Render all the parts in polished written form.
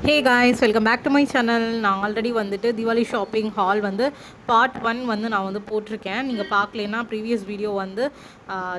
Hey guys, welcome back to my channel. நான் already வந்துட்டு Deepavali shopping haul வந்து part 1 வந்து நான் வந்து போட்டிருக்கேன். நீங்கள் பார்க்கலன்னா ப்ரீவியஸ் வீடியோ வந்து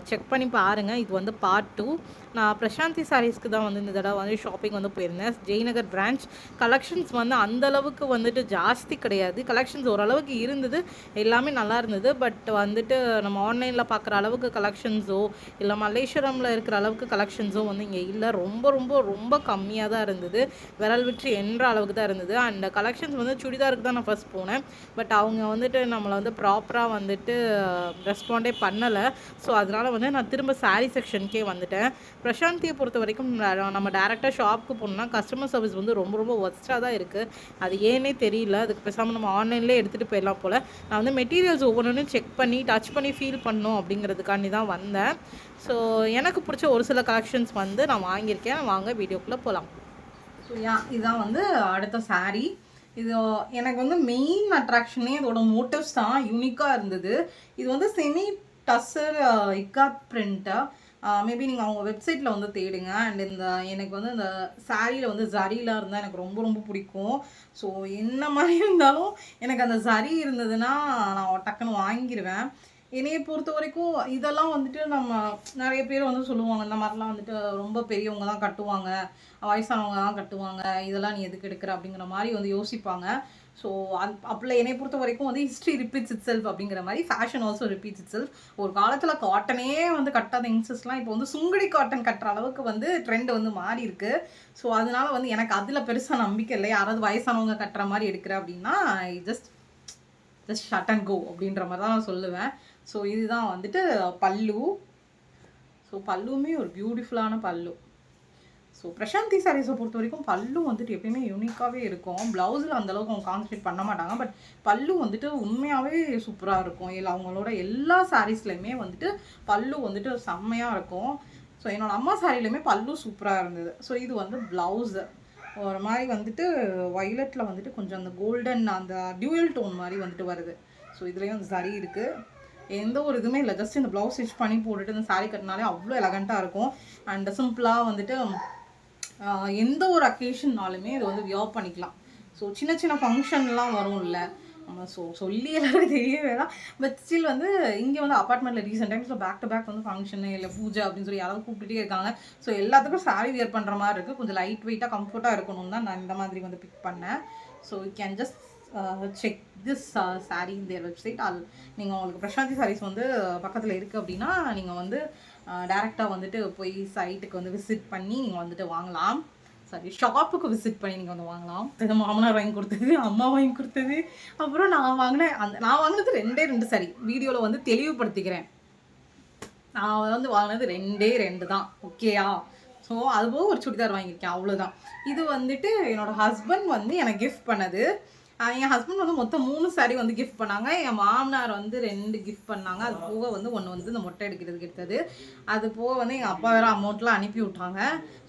செக் பண்ணி பாருங்கள். இது வந்து பார்ட் 2. நான் பிரசாந்தி சாரீஸ்க்கு தான் வந்து இந்த தடவை வந்து ஷாப்பிங் வந்து போயிருந்தேன். ஜெய்நகர் பிரான்ச். கலெக்ஷன்ஸ் வந்து அந்தளவுக்கு வந்துட்டு ஜாஸ்தி கிடையாது. கலெக்ஷன்ஸ் ஓரளவுக்கு இருந்தது, எல்லாமே நல்லா இருந்தது. பட் வந்துட்டு நம்ம ஆன்லைனில் பார்க்குற அளவுக்கு கலெக்ஷன்ஸோ இல்லை மல்லேஸ்வரமில் இருக்கிற அளவுக்கு கலெக்ஷன்ஸோ வந்து இங்கே இல்லை. ரொம்ப ரொம்ப ரொம்ப கம்மியாக தான் இருந்தது. விரல் விட்டு என்ற அளவுக்கு தான் இருந்தது. அண்ட் கலெக்ஷன்ஸ் வந்து சுடிதாருக்கு தான் நான் ஃபஸ்ட் போனேன். பட் அவங்க வந்துட்டு நம்மளை வந்து ப்ராப்பராக வந்துட்டு ரெஸ்பாண்டே பண்ணலை. ஸோ அதனால் வந்து நான் திரும்ப சாரீ செக்ஷனுக்கே வந்துட்டேன். பிரசாந்தியை பொறுத்த வரைக்கும் நம்ம டேரெக்டாக ஷாப்புக்கு போனோம்னா கஸ்டமர் சர்வீஸ் வந்து ரொம்ப ரொம்ப ஒஸ்ட்டாக தான் இருக்குது. அது ஏன்னே தெரியல. அதுக்கு பேசாமல் நம்ம ஆன்லைன்லேயே எடுத்துகிட்டு போயிடலாம் போல். நான் வந்து மெட்டீரியல்ஸ் ஒவ்வொன்றும் செக் பண்ணி டச் பண்ணி ஃபீல் பண்ணணும் அப்படிங்கிறதுக்காண்டி தான் வந்தேன். ஸோ எனக்கு பிடிச்ச ஒரு சில கலெக்ஷன்ஸ் வந்து நான் வாங்கியிருக்கேன். வாங்க வீடியோக்குள்ளே போகலாம். ஸோ இதுதான் வந்து அடுத்த சாரீ. இது எனக்கு வந்து மெயின் அட்ராக்ஷனே இதோட மோட்டிவ்ஸ் தான் யூனிக்காக இருந்தது. இது வந்து semi tussar ikat print. Maybe நீங்கள் அவங்க வெப்சைட்டில் வந்து தேடுங்க. அண்ட் எனக்கு வந்து இந்த சாரியில் வந்து ஜரிலாம் இருந்தால் எனக்கு ரொம்ப ரொம்ப பிடிக்கும். ஸோ என்ன மாதிரி இருந்தாலும் எனக்கு அந்த ஜரி இருந்ததுன்னா நான் டக்குன்னு வாங்கிடுவேன். என்னையை பொறுத்த வரைக்கும் இதெல்லாம் வந்துட்டு நம்ம நிறைய பேர் வந்து சொல்லுவாங்க, இந்த மாதிரிலாம் வந்துட்டு ரொம்ப பெரியவங்க தான் கட்டுவாங்க, வயசானவங்க தான் கட்டுவாங்க, இதெல்லாம் நீ எதுக்கு எடுக்கிற அப்படிங்கிற மாதிரி வந்து யோசிப்பாங்க. ஸோ அப்போல்லாம் என்னை பொறுத்த வரைக்கும் வந்து ஹிஸ்ட்ரி ரிப்பீட்ஸ் இட் செல்ஃப் அப்படிங்கிற மாதிரி fashion also repeats it self. ஒரு காலத்தில் காட்டனே வந்து கட்டாத யங்ஸ்டர்ஸ்லாம் இப்போ வந்து சுங்குடி காட்டன் கட்டுற அளவுக்கு வந்து ட்ரெண்ட் வந்து மாறி இருக்கு. ஸோ அதனால வந்து எனக்கு அதில் பெருசாக நம்பிக்கை இல்லை. யாராவது வயசானவங்க கட்டுற மாதிரி எடுக்கிற அப்படின்னா ஜஸ்ட் ஷட் அண்ட் கோ அப்படின்ற மாதிரி தான் நான் சொல்லுவேன். ஸோ இதுதான் வந்துட்டு பல்லு. ஸோ பல்லுமே ஒரு பியூட்டிஃபுல்லான பல்லு. ஸோ பிரசாந்தி சாரீஸை பொறுத்த வரைக்கும் பல்லு வந்துட்டு எப்பயுமே யூனிக்காகவே இருக்கும். ப்ளவுஸில் அந்தளவுக்கு அவங்க கான்சன்ட்ரேட் பண்ண மாட்டாங்க. பட் பல்லு வந்துட்டு உண்மையாகவே சூப்பராக இருக்கும். இல்லை அவங்களோட எல்லா சாரீஸ்லையுமே வந்துட்டு பல்லு வந்துட்டு செம்மையாக இருக்கும். ஸோ என்னோடய அம்மா சாரிலையுமே பல்லு சூப்பராக இருந்தது. ஸோ இது வந்து ப்ளவுஸு ஒரு மாதிரி வந்துட்டு வயலட்டில் வந்துட்டு கொஞ்சம் அந்த கோல்டன் அந்த டியூயல் டோன் மாதிரி வந்துட்டு வருது. ஸோ இதுலேயும் அந்த சாரீ இருக்குது. எந்த ஒரு இதுவுமே இல்லை, ஜஸ்ட் இந்த ப்ளவுஸ் ஸ்டிச் பண்ணி போட்டுட்டு இந்த சாரீ கட்டினாலே அவ்வளோ எலகண்ட்டாக இருக்கும். அண்ட் சிம்பிளாக வந்துட்டு எந்த ஒரு அக்கேஷன்னாலுமே இது வந்து வியர் பண்ணிக்கலாம். ஸோ சின்ன சின்ன ஃபங்க்ஷன்லாம் வரும் இல்லை, நம்ம சொல்லி எல்லாருக்கும் தெரிய வேணாம். பட் ஸ்டில் வந்து இங்கே வந்து அப்பார்ட்மெண்ட்டில் ரீசெண்ட் டைம்ஸில் பேக் டு பேக் வந்து ஃபங்க்ஷனு இல்லை பூஜை அப்படின்னு சொல்லி யாராவது கூப்பிட்டுட்டே இருக்காங்க. ஸோ எல்லாத்துக்கும் சாரீ வியர் பண்ணுற மாதிரி இருக்குது. கொஞ்சம் லைட் வெயிட்டாக கம்ஃபர்ட்டாக இருக்கணும் தான் நான் இந்த மாதிரி வந்து பிக் பண்ணேன். So you can just check this sari இந்த வெப்சைட். நீங்கள் உங்களுக்கு பிரசாந்தி சாரீஸ் வந்து பக்கத்தில் இருக்குது அப்படின்னா நீங்கள் வந்து டேரெக்டாக வந்துட்டு போய் சைட்டுக்கு வந்து விசிட் பண்ணி நீங்கள் வந்துட்டு வாங்கலாம். சாரி, ஷாப்புக்கு விசிட் பண்ணி நீங்கள் வந்து வாங்கலாம். இது மாமனார் வாங்கி கொடுத்தது, அம்மா வாங்கி கொடுத்தது, அப்புறம் நான் வாங்கினது 2 சாரி. வீடியோவில் வந்து தெளிவுபடுத்திக்கிறேன், நான் வந்து வாங்கினது 2 தான். ஓகேயா? ஸோ அதுபோக ஒரு சுடிதார் வாங்கியிருக்கேன், அவ்வளோதான். இது வந்துட்டு என்னோடய ஹஸ்பண்ட் வந்து எனக்கு கிஃப்ட் பண்ணது. என் ஹஸ்பண்ட் வந்து மொத்தம் 3 சாரீ வந்து கிஃப்ட் பண்ணாங்க. என் மாமனார் வந்து 2 கிஃப்ட் பண்ணாங்க. அது போக வந்து 1 வந்து இந்த மொட்டை எடுக்கிறதுக்கு எடுத்தது. அது போக வந்து எங்கள் அப்பா வேறு அமௌண்ட்லாம் அனுப்பி விட்டாங்க.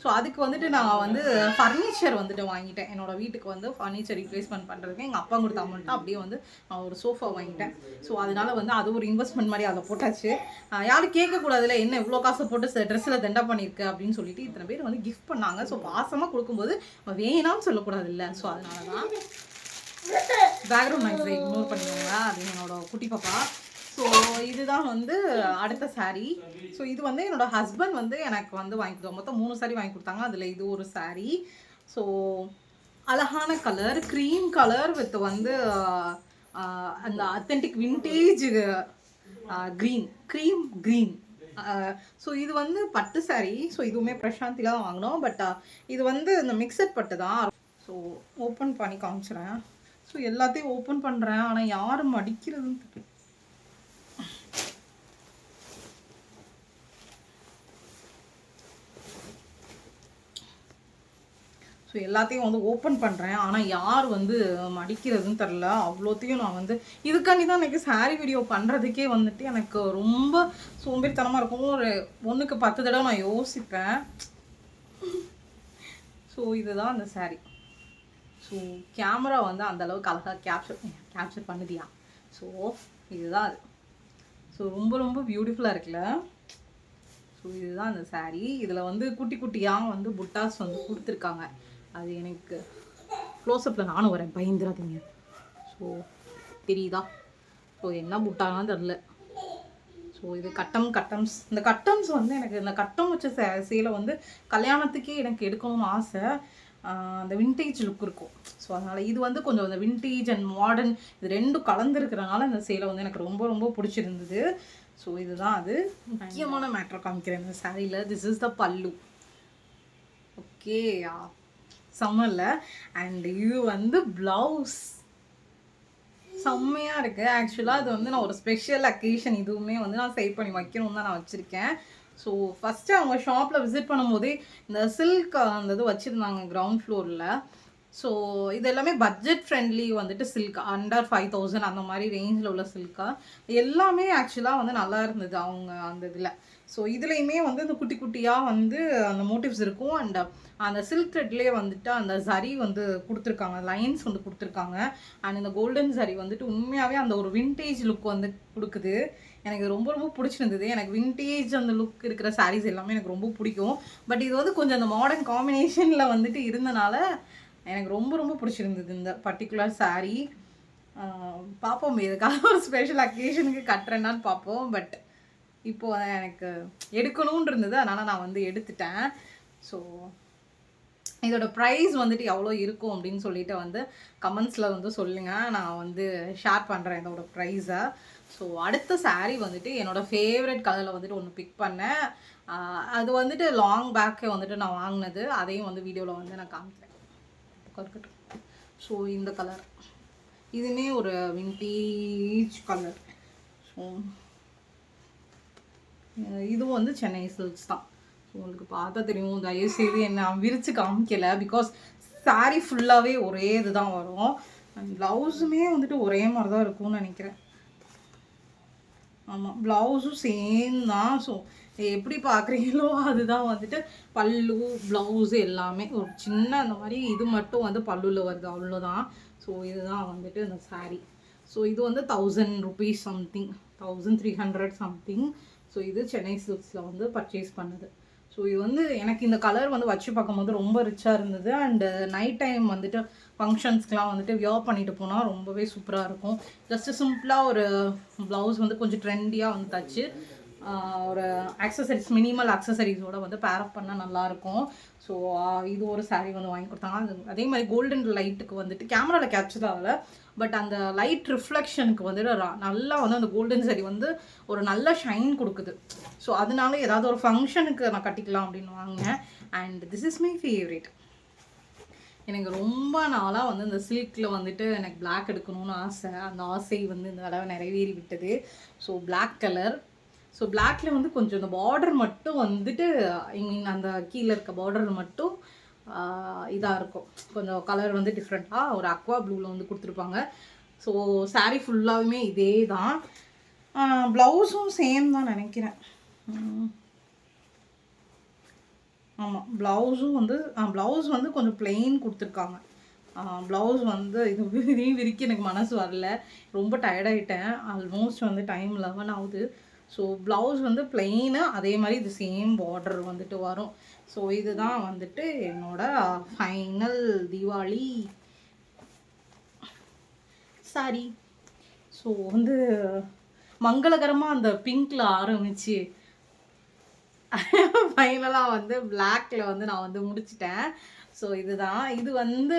ஸோ அதுக்கு வந்துட்டு நான் வந்து ஃபர்னிச்சர் வந்துட்டு வாங்கிட்டேன். என்னோடய வீட்டுக்கு வந்து ஃபர்னிச்சர் ரீப்ளேஸ்மெண்ட் பண்ணுறதுக்கு எங்கள் அப்பா கொடுத்த அமௌண்ட்டு அப்படியே வந்து நான் ஒரு சோஃபா வாங்கிட்டேன். ஸோ அதனால் வந்து அது ஒரு இன்வெஸ்ட்மெண்ட் மாதிரி அதில் போட்டாச்சு. யாரும் கேட்கக்கூடாதுல, என்ன இவ்வளோ காசு போட்டு ட்ரெஸ்ஸில் தண்டா பண்ணியிருக்கு அப்படின்னு சொல்லிட்டு இத்தனை பேர் வந்து கிஃப்ட் பண்ணாங்க. ஸோ பாசமாக கொடுக்கும்போது வேணாம்னு சொல்லக்கூடாது இல்லை. ஸோ அதனால தான் பேக்ரவுண்ட் நாய்ஸை இக்னோர் பண்ணிக்கோங்க, அது என்னோட குட்டி பாப்பா. ஸோ இதுதான் வந்து அடுத்த சாரீ. ஸோ இது வந்து என்னோடய ஹஸ்பண்ட் வந்து எனக்கு வந்து வாங்கி கொடுத்தாங்க. மொத்தம் 3 சாரீ வாங்கி கொடுத்தாங்க. அதில் இது ஒரு சாரீ. ஸோ அழகான கலர், க்ரீம் கலர் வித் வந்து அந்த authentic vintage cream green. So இது வந்து பட்டு சாரீ. ஸோ இதுவுமே பிரசாந்தில தான் வாங்கினோம். பட் இது வந்து இந்த மிக்சட் பட்டு தான். ஸோ ஓப்பன் பண்ணி காமிச்சிடுறேன். ஸோ எல்லாத்தையும் ஓப்பன் பண்ணுறேன், ஆனால் யாரும் மடிக்கிறதுன்னு தெரியல. ஸோ எல்லாத்தையும் வந்து ஓப்பன் பண்ணுறேன், ஆனால் யார் வந்து மடிக்கிறதுன்னு தெரில. அவ்வளோத்தையும் நான் வந்து இதுக்காண்டி தான் எனக்கு சாரீ வீடியோ பண்ணுறதுக்கே வந்துட்டு எனக்கு ரொம்ப சோம்பேறித்தனமாக இருக்கும். ஒரு 1க்கு 10 தடவை நான் யோசிப்பேன். ஸோ இதுதான் அந்த சாரீ. ஸோ கேமரா வந்து அந்தளவுக்கு அழகாக கேப்சர் பண்ணுதியா. ஸோ இதுதான் அது. ஸோ ரொம்ப ரொம்ப பியூட்டிஃபுல்லாக இருக்குல்ல. ஸோ இதுதான் அந்த சாரீ. இதில் வந்து குட்டி குட்டியாக வந்து புட்டாஸ் வந்து கொடுத்துருக்காங்க. அது எனக்கு க்ளோஸ்அப்பில் நானும் வரேன், பயந்துடாதீங்க. ஸோ தெரியுதா? ஸோ என்ன புட்டாலாம் தெரில. ஸோ இது கட்டம்ஸ். இந்த கட்டம்ஸ் வந்து எனக்கு இந்த கட்டம் வச்ச சேலை வந்து கல்யாணத்துக்கே எனக்கு எடுக்கணும்னு ஆசை. அந்த வின்டேஜ் லுக் இருக்கும். ஸோ அதனால் இது வந்து கொஞ்சம் அந்த வின்டேஜ் அண்ட் மாடர்ன் இது ரெண்டும் கலந்துருக்கிறனால இந்த சேலை வந்து எனக்கு ரொம்ப ரொம்ப பிடிச்சிருந்தது. ஸோ இதுதான் அது முக்கியமான மேட்ரை காமிக்கிறேன் இந்த சாரியில். திஸ் இஸ் த பல்லு. ஓகே, செம்மல்ல. அண்ட் இது வந்து ப்ளவுஸ் செம்மையாக இருக்குது. ஆக்சுவலாக அது வந்து நான் ஒரு ஸ்பெஷல் அக்கேஷன் இதுவுமே வந்து நான் சேவ் பண்ணி வைக்கணும்னு தான் நான் வச்சுருக்கேன். ஸோ ஃபஸ்ட்டு அவங்க ஷாப்பில் விசிட் பண்ணும்போதே இந்த சில்க் அந்த இது வச்சுருந்தாங்க கிரவுண்ட் ஃப்ளோரில். ஸோ இது எல்லாமே பட்ஜெட் ஃப்ரெண்ட்லி வந்துட்டு சில்க் அண்டர் 5000 அந்த மாதிரி ரேஞ்சில் உள்ள சில்காக எல்லாமே ஆக்சுவலாக வந்து நல்லா இருந்தது அவங்க அந்த இதில். ஸோ இதுலேயுமே வந்து இந்த குட்டி குட்டியாக வந்து அந்த மோட்டிவ்ஸ் இருக்கும். அண்ட் அந்த சில்க் த்ரெட்லேயே வந்துட்டு அந்த சரி வந்து கொடுத்துருக்காங்க, லைன்ஸ் வந்து கொடுத்துருக்காங்க. அண்ட் இந்த கோல்டன் சரி வந்துட்டு உண்மையாகவே அந்த ஒரு வின்டேஜ் லுக் வந்து கொடுக்குது. எனக்கு ரொம்ப ரொம்ப பிடிச்சிருந்தது. எனக்கு வின்டேஜ் அந்த லுக் இருக்கிற சாரீஸ் எல்லாமே எனக்கு ரொம்ப பிடிக்கும். பட் இது வந்து கொஞ்சம் அந்த மாடர்ன் காம்பினேஷனில் வந்துட்டு இருந்தனால எனக்கு ரொம்ப ரொம்ப பிடிச்சிருந்தது இந்த பர்டிகுலர் சாரீ. பார்ப்போம், இதுக்காக ஒரு ஸ்பெஷல் அக்கேஷனுக்கு கட்டுறேன்னான்னு பார்ப்போம். பட் இப்போது எனக்கு எடுக்கணும்னு இருந்தது, அதனால் நான் வந்து எடுத்துட்டேன். ஸோ இதோட ப்ரைஸ் வந்துட்டு எவ்வளோ இருக்கும் அப்படின்னு சொல்லிட்டு வந்து கமெண்ட்ஸில் வந்து சொல்லுங்கள். நான் வந்து ஷேர் பண்ணுறேன் இதோட ப்ரைஸை. ஸோ அடுத்த சாரீ வந்துட்டு என்னோடய ஃபேவரட் கலரில் வந்துட்டு ஒன்று பிக் பண்ணேன். அது வந்துட்டு லாங் பேக்கே வந்துட்டு நான் வாங்கினது. அதையும் வந்து வீடியோவில் வந்து நான் காமிக்கிறேன். இருக்கட்டும். ஸோ இந்த கலர் இதுவுமே ஒரு வின்டேஜ் கலர். ஸோ இதுவும் வந்து சென்னை சில்க்ஸ் தான். ஸோ உங்களுக்கு பார்த்தா தெரியும். தயவுசெய்து என்ன விரித்து காமிக்கலை, பிகாஸ் சாரீ ஃபுல்லாகவே ஒரே இது தான் வரும். அண்ட் ப்ளவுஸுமே வந்துட்டு ஒரே மாதிரி தான் இருக்கும்னு நினைக்கிறேன். ஆமாம், ப்ளவுஸும் சேம் தான். ஸோ எப்படி பார்க்குறீங்களோ அதுதான் வந்துட்டு பல்லு ப்ளவுஸு எல்லாமே ஒரு சின்ன அந்த மாதிரி இது மட்டும் வந்து பல்லுவில் வருது, அவ்வளோதான். ஸோ இதுதான் வந்துட்டு இந்த சாரீ. ஸோ இது வந்து 1000 rupees சம்திங், 1300 சம்திங். ஸோ இது சென்னை சில்க்ஸில் வந்து பர்ச்சேஸ் பண்ணுது. ஸோ இது வந்து எனக்கு இந்த கலர் வந்து வச்சு பார்க்கும்போது ரொம்ப ரிச்சாக இருந்தது. அண்டு நைட் டைம் வந்துட்டு ஃபங்க்ஷன்ஸ்க்கெலாம் வந்துட்டு வியர் பண்ணிட்டு போனால் ரொம்பவே சூப்பராக இருக்கும். ஜஸ்ட்டு சிம்பிளாக ஒரு ப்ளவுஸ் வந்து கொஞ்சம் ட்ரெண்டியாக வந்து தச்சு ஒரு ஆக்சசரிஸ் மினிமல் ஆக்சசரிஸோடு வந்து பேரப் பண்ணால் நல்லாயிருக்கும். ஸோ இது ஒரு சாரீ வந்து வாங்கி கொடுத்தாங்க. அது அதே மாதிரி கோல்டன் லைட்டுக்கு வந்துட்டு கேமராவில் கேப்சர் ஆகலை, பட் அந்த லைட் ரிஃப்ளெக்ஷனுக்கு வந்துட்டு நல்லா வந்து அந்த கோல்டன் சாரீ வந்து ஒரு நல்ல ஷைன் கொடுக்குது. ஸோ அதனால ஏதாவது ஒரு ஃபங்க்ஷனுக்கு நான் கட்டிக்கலாம் அப்படின்னு வாங்கினேன். And this is my favourite. எனக்கு ரொம்ப நாளாக வந்து இந்த சில்கில் வந்துட்டு எனக்கு பிளாக் எடுக்கணும்னு ஆசை. அந்த ஆசை வந்து இந்த தடவை நிறைவேறி விட்டது. So black colour. ஸோ பிளாக்ல வந்து கொஞ்சம் இந்த பார்டர் மட்டும் வந்துட்டு ஐ மீன் அந்த கீழே இருக்க பார்டர் மட்டும் இதாக இருக்கும். கொஞ்சம் கலர் வந்து டிஃப்ரெண்ட்டாக ஒரு அக்வா ப்ளூவில் வந்து கொடுத்துருப்பாங்க. ஸோ சாரீ ஃபுல்லாகவுமே இதே தான். ப்ளவுஸும் சேம் தான் நினைக்கிறேன். ஆமாம், ப்ளவுஸ் வந்து கொஞ்சம் பிளெயின் கொடுத்துருக்காங்க. ப்ளவுஸ் வந்து இதையும் விரிக்க எனக்கு மனசு வரல, ரொம்ப டயர்டாயிட்டேன். ஆல்மோஸ்ட் வந்து டைம் 11 ஆகுது. ஸோ ப்ளவுஸ் வந்து பிளெயினு, அதே மாதிரி இது சேம் பார்டர் வந்துட்டு வரும். ஸோ இதுதான் வந்துட்டு என்னோட ஃபைனல் தீபாவளி சாரி. ஸோ வந்து மங்களகரமாக அந்த பிங்க்கில் ஆரம்பிச்சு ஃபைனலாக வந்து பிளாக்ல வந்து நான் வந்து முடிச்சிட்டேன். ஸோ இதுதான். இது வந்து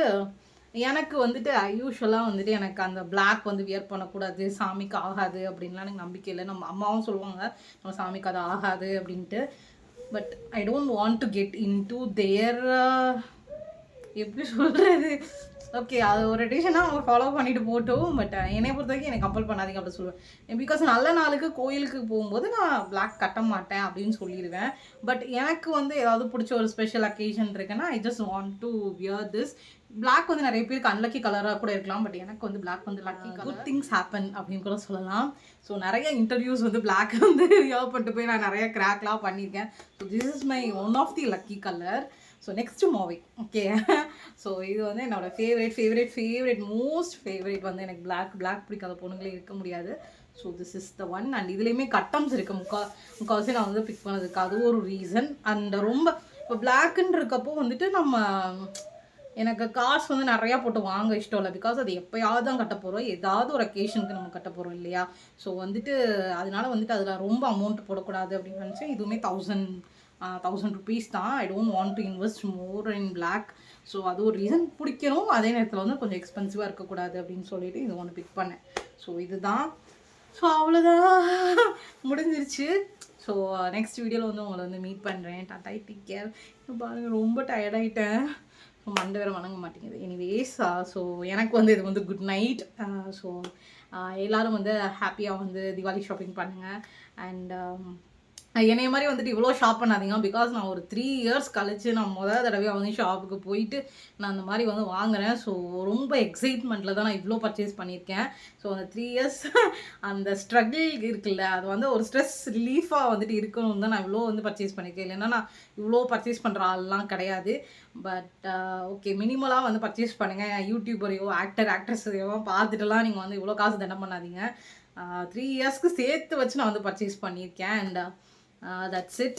எனக்கு வந்துட்டு யூஸ்வலாக வந்துட்டு எனக்கு அந்த பிளாக் வந்து வியர் பண்ணக்கூடாது, சாமிக்கு ஆகாது அப்படின்லாம் எனக்கு நம்பிக்கை இல்லை. நம்ம அம்மாவும் சொல்லுவாங்க நம்ம சாமிக்கு அது ஆகாது அப்படின்ட்டு. But I don't want to get in to their எப்படி சொல்கிறது. ஓகே, அது ஒரு டிசிஷனாக அவங்க ஃபாலோ பண்ணிட்டு போட்டோம். பட் என்னை பொறுத்த வரைக்கும் எனக்கு கம்பல் பண்ணாதீங்க அப்படி சொல்லுவேன். பிகாஸ் நல்ல நாளுக்கு கோயிலுக்கு போகும்போது நான் பிளாக் கட்ட மாட்டேன் அப்படின்னு சொல்லிடுவேன். பட் எனக்கு வந்து ஏதாவது பிடிச்ச ஒரு ஸ்பெஷல் அக்கேஷன் இருக்குன்னா I just want to wear this. Black வந்து நிறைய பேருக்கு அன்லக்கி கலராக கூட இருக்கலாம். பட் எனக்கு வந்து பிளாக் வந்து lucky colour. Good things happen அப்படின்னு கூட சொல்லலாம். ஸோ நிறைய இன்டர்வியூஸ் வந்து பிளாக் வந்து வியர் பண்ணிட்டு போய் நான் நிறைய கிராக்லாம் பண்ணியிருக்கேன். So this is my one of the lucky colour. So next movie okay. So இது வந்து என்னோடய ஃபேவரேட் மோஸ்ட் ஃபேவரேட் வந்து எனக்கு பிளாக் பிடிக்காத பொண்ணுங்களே இருக்க முடியாது. So this is the one. And இதுலேயுமே கட்டம்ஸ் இருக்குது. முக்கால்வாசி நான் வந்து பிக் பண்ணதுக்கு அது ஒரு ரீசன். அண்ட் ரொம்ப இப்போ பிளாக்குன்னு இருக்கப்போ வந்துட்டு நம்ம எனக்கு காசு வந்து நிறையா போட்டு வாங்க இஷ்டம் இல்லை. பிகாஸ் அது எப்போயாவது தான் கட்ட போகிறோம், ஏதாவது ஒரு அக்கேஷனுக்கு நம்ம கட்ட போகிறோம் இல்லையா. ஸோ வந்துட்டு அதனால வந்துட்டு அதில் ரொம்ப அமௌண்ட் போடக்கூடாது அப்படின்னு நினச்சேன். இதுவுமே 1000 ருபீஸ் தான். I don't want to invest more in black. So அது ஒரு ரீசன். பிடிக்கணும், அதே நேரத்தில் வந்து கொஞ்சம் எக்ஸ்பென்சிவாக இருக்கக்கூடாது அப்படின்னு சொல்லிட்டு இது ஒன்று பிக் பண்ணேன். ஸோ இதுதான். ஸோ அவ்வளோதான், முடிஞ்சிருச்சு. ஸோ நெக்ஸ்ட் வீடியோவில் வந்து உங்களை வந்து மீட் பண்ணுறேன். Tata, take care. பாருங்கள் ரொம்ப டயர்டாயிட்டேன். மண்டை வேறு வணங்க மாட்டேங்குது. எனிவேஸ், ஸோ எனக்கு வந்து இது வந்து குட் நைட். ஸோ எல்லோரும் வந்து ஹாப்பியாக வந்து தீபாவளி ஷாப்பிங் பண்ணுங்கள். அண்ட் என்னைய மாதிரி வந்துட்டு இவ்வளோ ஷாப் பண்ணாதீங்க. பிகாஸ் நான் ஒரு 3 இயர்ஸ் கழிச்சு நான் தடவையாக வந்து ஷாப்புக்கு போயிட்டு நான் அந்த மாதிரி வந்து வாங்குகிறேன். ஸோ ரொம்ப எக்ஸைட்மெண்ட்டில் தான் நான் இவ்வளோ பர்ச்சேஸ் பண்ணியிருக்கேன். ஸோ அந்த 3 இயர்ஸ் அந்த ஸ்ட்ரகிள் இருக்குல்ல, அது வந்து ஒரு ஸ்ட்ரெஸ் ரிலீஃபாக வந்துட்டு இருக்கணும் தான் நான் இவ்வளோ வந்து பர்ச்சேஸ் பண்ணியிருக்கேன். இல்லைன்னா நான் இவ்வளோ பர்ச்சேஸ் பண்ணுற ஆள்லாம் கிடையாது. பட் ஓகே, மினிமலாக வந்து பர்ச்சேஸ் பண்ணுங்கள். யூடியூபரையோ ஆக்ட்ரஸையோ பார்த்துட்டுலாம் நீங்கள் வந்து இவ்வளோ காசு தண்டம் பண்ணாதீங்க. 3 இயர்ஸ்க்கு சேர்த்து வச்சு நான் வந்து பர்ச்சேஸ் பண்ணியிருக்கேன். And that's it.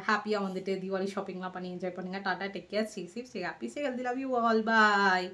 ஹாப்பியாக வந்துட்டு தீபாவளி ஷாப்பிங்லாம் பண்ணி என்ஜாய் பண்ணுங்கள். Tata, take care, stay safe, stay happy, stay healthy, love you all, bye.